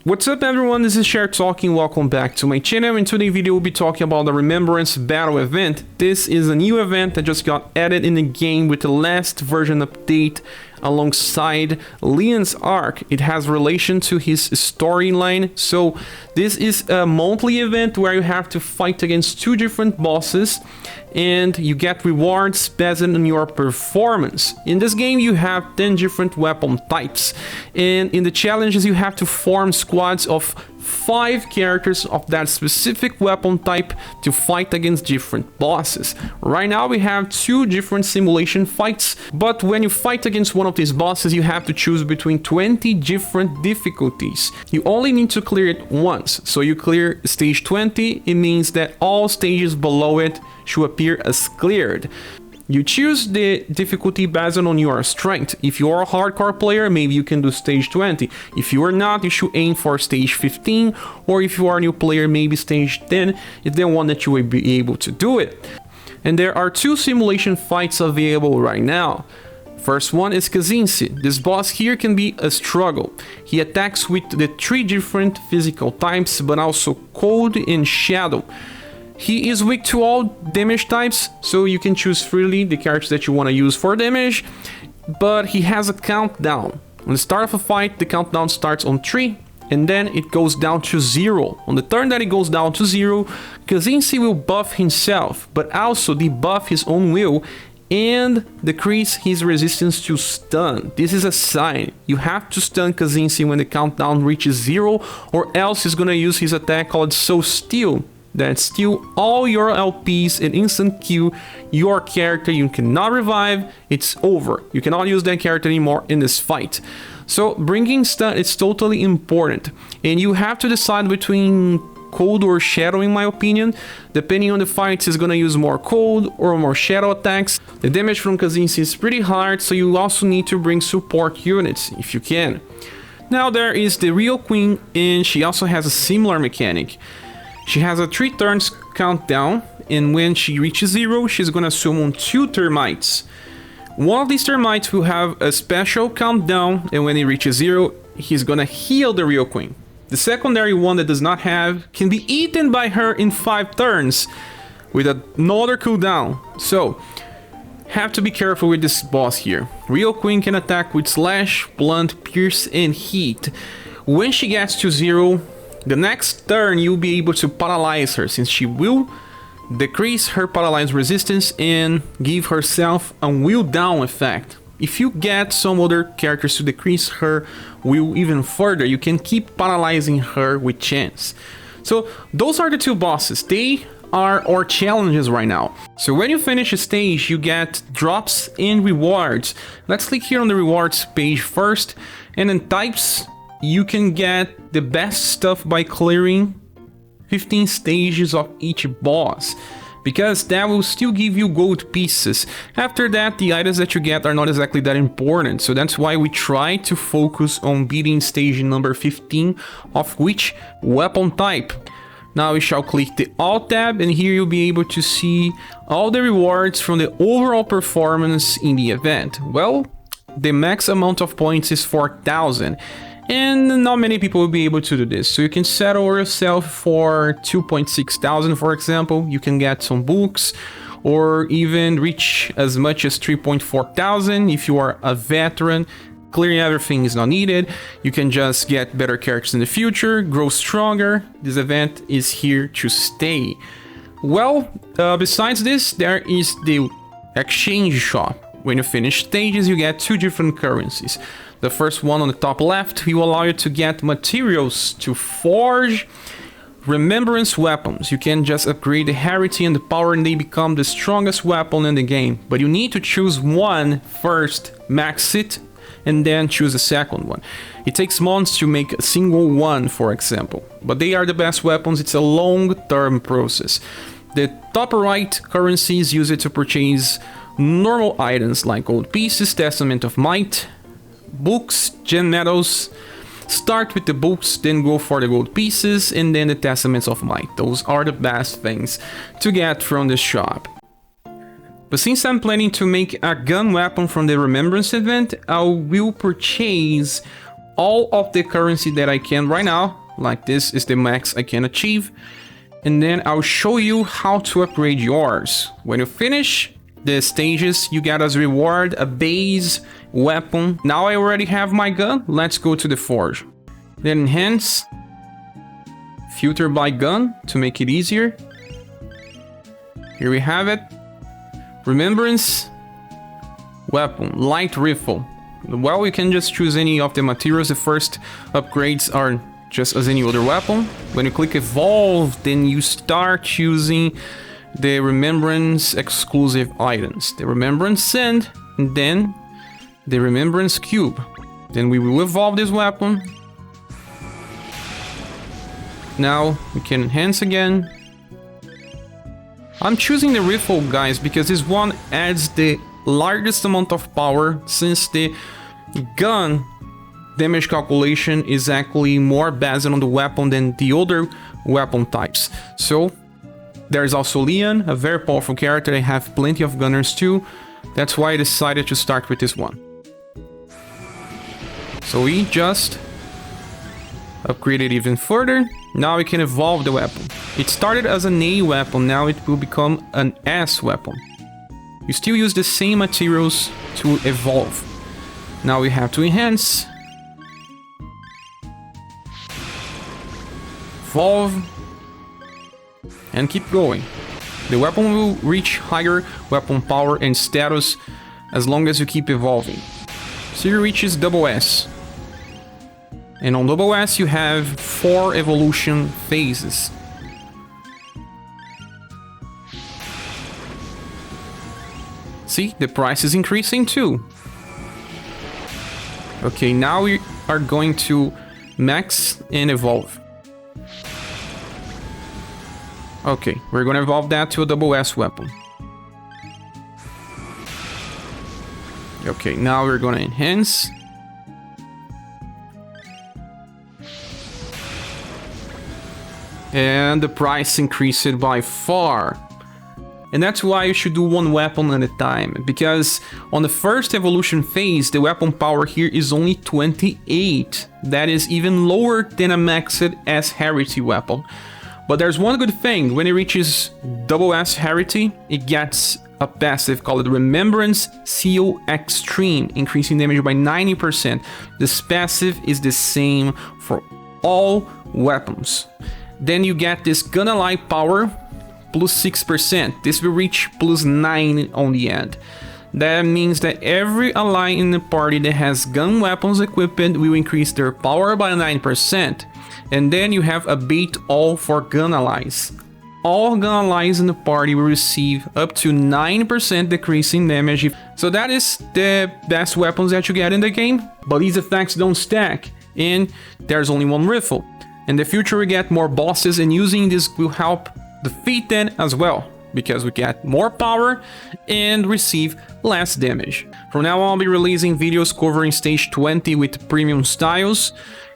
What's up everyone, this is ScherBR talking, welcome back to my channel. In today's video we'll be talking about the Remembrance battle event. This is a new event that just got added in the game with the last version update alongside Leon's arc. It has relation to his storyline. So this is a monthly event where you have to fight against 2 different bosses and you get rewards based on your performance. In this game you have 10 different weapon types, and in the challenges you have to form squads of 5 characters of that specific weapon type to fight against different bosses. Right now we have 2 different simulation fights, but when you fight against one of these bosses you have to choose between 20 different difficulties. You only need to clear it once, so you clear stage 20, it means that all stages below it should appear as cleared. You choose the difficulty based on your strength. If you are a hardcore player, maybe you can do stage 20. If you are not, you should aim for stage 15, or if you are a new player, maybe stage 10 is the one that you will be able to do it. And there are 2 simulation fights available right now. First one is Kazinsi. This boss here can be a struggle. He attacks with the 3 different physical types, but also cold and shadow. He is weak to all damage types, so you can choose freely the characters that you want to use for damage, but he has a countdown. On the start of a fight, the countdown starts on 3, and then it goes down to 0. On the turn that it goes down to 0, Kazinsi will buff himself, but also debuff his own will and decrease his resistance to stun. This is a sign. You have to stun Kazinsi when the countdown reaches 0, or else he's gonna use his attack called So Steal, that steal all your LPs and instant kill your character. You cannot revive, it's over. You cannot use that character anymore in this fight. So bringing stun is totally important, and you have to decide between cold or shadow in my opinion. Depending on the fights, is gonna use more cold or more shadow attacks. The damage from Kazinsi is pretty hard, so you also need to bring support units if you can. Now there is the real queen, and she also has a similar mechanic. She has a 3 turns countdown, and when she reaches 0, she's gonna summon 2 termites. One of these termites will have a special countdown, and when it reaches 0, he's gonna heal the real queen. The secondary one that does not have can be eaten by her in 5 turns with another cooldown. So have to be careful with this boss here. Real queen can attack with slash, blunt, pierce, and heat. When she gets to 0, the next turn you'll be able to paralyze her, since she will decrease her paralyzed resistance and give herself a will down effect. If you get some other characters to decrease her will even further, you can keep paralyzing her with chance. So those are the 2 bosses. They are our challenges right now. So when you finish a stage, you get drops and rewards. Let's click here on the rewards page first, and then types. You can get the best stuff by clearing 15 stages of each boss, because that will still give you gold pieces. After that, the items that you get are not exactly that important, so that's why we try to focus on beating stage number 15 of which weapon type. Now we shall click the Alt tab, and here you'll be able to see all the rewards from the overall performance in the event. Well, the max amount of points is 4,000. And not many people will be able to do this. So you can settle yourself for 2,600, for example. You can get some books, or even reach as much as 3,400 if you are a veteran. Clearing everything is not needed. You can just get better characters in the future, grow stronger. This event is here to stay. Well, besides this, there is the exchange shop. When you finish stages, you get 2 different currencies. The first one on the top left will allow you to get materials to forge Remembrance weapons. You can just upgrade the rarity and the power, and they become the strongest weapon in the game. But you need to choose one first, max it, and then choose a second one. It takes months to make a single one, for example. But they are the best weapons. It's a long-term process. The top right currencies use it to purchase normal items like gold pieces, Testament of Might, books, gem medals. Start with the books, then go for the gold pieces, and then the Testaments of Might. Those are the best things to get from the shop. But since I'm planning to make a gun weapon from the Remembrance event, I will purchase all of the currency that I can right now. Like this is the max I can achieve. And then I'll show you how to upgrade yours. When you finish the stages, you get as reward a base weapon. Now I already have my gun. Let's go to the forge. Then enhance, filter by gun to make it easier. Here we have it. Remembrance, weapon, light rifle. Well, you can just choose any of the materials. The first upgrades are just as any other weapon. When you click evolve, then you start choosing the Remembrance exclusive items. The Remembrance Sand, and then the Remembrance Cube. Then we will evolve this weapon. Now we can enhance again. I'm choosing the rifle, guys, because this one adds the largest amount of power, since the gun damage calculation is actually more based on the weapon than the other weapon types. So there's also Leon, a very powerful character. I have plenty of gunners too. That's why I decided to start with this one. So we just upgrade it even further. Now we can evolve the weapon. It started as an A weapon, now it will become an S weapon. You still use the same materials to evolve. Now we have to enhance. Evolve. And keep going. The weapon will reach higher weapon power and status as long as you keep evolving. So you reaches double S. And on double S you have 4 evolution phases. See, the price is increasing too. Okay, now we are going to max and evolve. Okay, we're gonna evolve that to a double S weapon. Okay, now we're gonna enhance. And the price increased by far. And that's why you should do one weapon at a time, because on the first evolution phase, the weapon power here is only 28. That is even lower than a maxed S Rarity weapon. But there's one good thing: when it reaches double S Rarity, it gets a passive called Remembrance Seal Extreme, increasing damage by 90%. This passive is the same for all weapons. Then you get this gun ally power plus 6%. This will reach plus 9 on the end. That means that every ally in the party that has gun weapons equipped will increase their power by 9%. And then you have a bait all for gun allies. All gun allies in the party will receive up to 9% decrease in damage. So that is the best weapons that you get in the game. But these effects don't stack, and there's only one rifle. In the future we get more bosses, and using this will help defeat them as well, because we get more power and receive less damage. From now on I'll be releasing videos covering stage 20 with premium styles,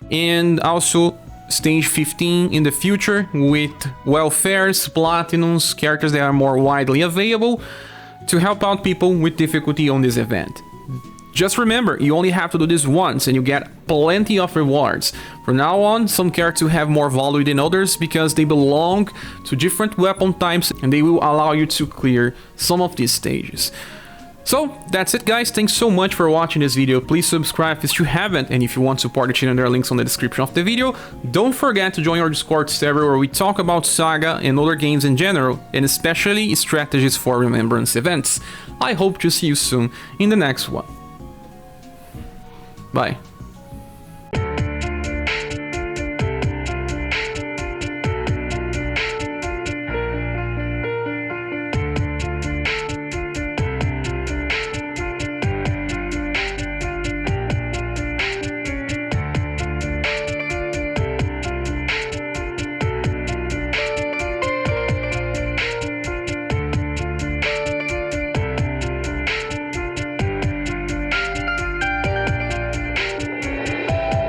and also stage 15 in the future with welfares, platinums, characters that are more widely available to help out people with difficulty on this event. Just remember, you only have to do this once and you get plenty of rewards. From now on, some characters will have more value than others because they belong to different weapon types, and they will allow you to clear some of these stages. So that's it, guys. Thanks so much for watching this video. Please subscribe if you haven't, and if you want to support the channel, there are links on the description of the video. Don't forget to join our Discord server where we talk about SaGa and other games in general, and especially strategies for Remembrance events. I hope to see you soon in the next one. Bye.